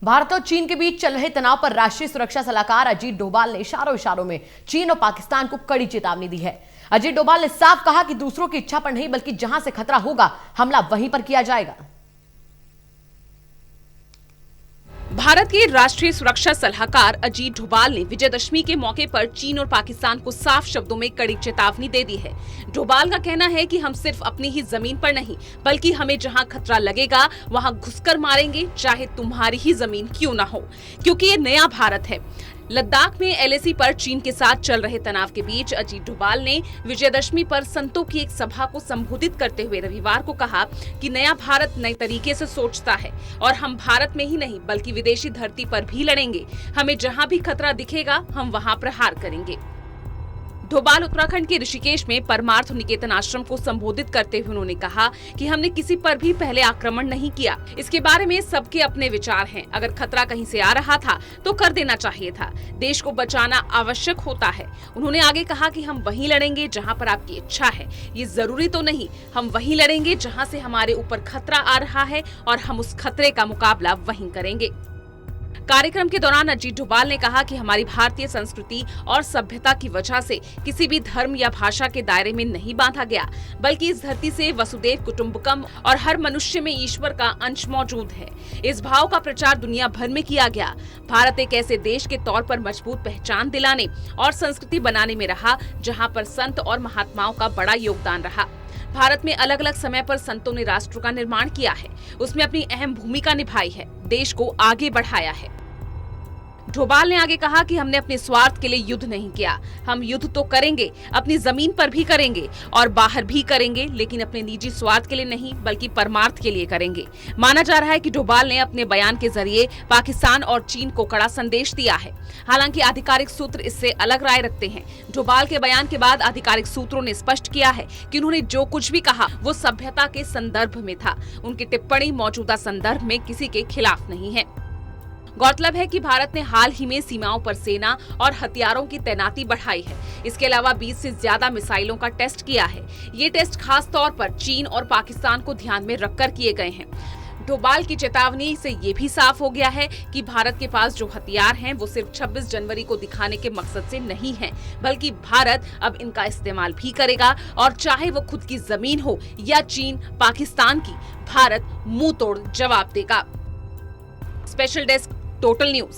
भारत और चीन के बीच चल रहे तनाव पर राष्ट्रीय सुरक्षा सलाहकार अजीत डोभाल ने इशारों में चीन और पाकिस्तान को कड़ी चेतावनी दी है। अजीत डोभाल ने साफ कहा कि दूसरों की इच्छा पर नहीं बल्कि जहां से खतरा होगा हमला वहीं पर किया जाएगा। भारत के राष्ट्रीय सुरक्षा सलाहकार अजीत डोभाल ने विजयदशमी के मौके पर चीन और पाकिस्तान को साफ शब्दों में कड़ी चेतावनी दे दी है। डोभाल का कहना है कि हम सिर्फ अपनी ही जमीन पर नहीं बल्कि हमें जहां खतरा लगेगा वहां घुसकर मारेंगे, चाहे तुम्हारी ही जमीन क्यों ना हो, क्योंकि ये नया भारत है। लद्दाख में एलएसी पर चीन के साथ चल रहे तनाव के बीच अजीत डोभाल ने विजयदशमी पर संतों की एक सभा को संबोधित करते हुए रविवार को कहा कि नया भारत नए तरीके से सोचता है और हम भारत में ही नहीं बल्कि विदेशी धरती पर भी लड़ेंगे। हमें जहां भी खतरा दिखेगा हम वहां प्रहार करेंगे। डोभाल उत्तराखंड के ऋषिकेश में परमार्थ निकेतन आश्रम को संबोधित करते हुए उन्होंने कहा कि हमने किसी पर भी पहले आक्रमण नहीं किया। इसके बारे में सबके अपने विचार हैं। अगर खतरा कहीं से आ रहा था तो कर देना चाहिए था। देश को बचाना आवश्यक होता है। उन्होंने आगे कहा कि हम वहीं लड़ेंगे जहां पर आपकी इच्छा है। ये जरूरी तो नहीं, हम वहीं लड़ेंगे जहां से हमारे ऊपर खतरा आ रहा है और हम उस खतरे का मुकाबला वहीं करेंगे। कार्यक्रम के दौरान अजीत डोभाल ने कहा कि हमारी भारतीय संस्कृति और सभ्यता की वजह से किसी भी धर्म या भाषा के दायरे में नहीं बांधा गया, बल्कि इस धरती से वसुदेव कुटुंबकम और हर मनुष्य में ईश्वर का अंश मौजूद है। इस भाव का प्रचार दुनिया भर में किया गया। भारत एक ऐसे देश के तौर पर मजबूत पहचान दिलाने और संस्कृति बनाने में रहा जहाँ पर संत और महात्माओं का बड़ा योगदान रहा। भारत में अलग अलग समय पर संतों ने राष्ट्र का निर्माण किया है, उसमें अपनी अहम भूमिका निभाई है, देश को आगे बढ़ाया है। डोभाल ने आगे कहा कि हमने अपने स्वार्थ के लिए युद्ध नहीं किया। हम युद्ध तो करेंगे, अपनी जमीन पर भी करेंगे और बाहर भी करेंगे, लेकिन अपने निजी स्वार्थ के लिए नहीं बल्कि परमार्थ के लिए करेंगे। माना जा रहा है कि डोभाल ने अपने बयान के जरिए पाकिस्तान और चीन को कड़ा संदेश दिया है। हालांकि आधिकारिक सूत्र इससे अलग राय रखते हैं। डोभाल के बयान के बाद आधिकारिक सूत्रों ने स्पष्ट किया है कि उन्होंने जो कुछ भी कहा वो सभ्यता के संदर्भ में था। उनकी टिप्पणी मौजूदा संदर्भ में किसी के खिलाफ नहीं है। गौरतलब है कि भारत ने हाल ही में सीमाओं पर सेना और हथियारों की तैनाती बढ़ाई है। इसके अलावा 20 से ज्यादा मिसाइलों का टेस्ट किया है। ये टेस्ट खास तौर पर चीन और पाकिस्तान को ध्यान में रखकर किए गए हैं। डोभाल की चेतावनी से ये भी साफ हो गया है कि भारत के पास जो हथियार हैं वो सिर्फ 26 जनवरी को दिखाने के मकसद से नहीं है, बल्कि भारत अब इनका इस्तेमाल भी करेगा और चाहे वो खुद की जमीन हो या चीन पाकिस्तान की, भारत मुंह तोड़ जवाब देगा। Special desk total news.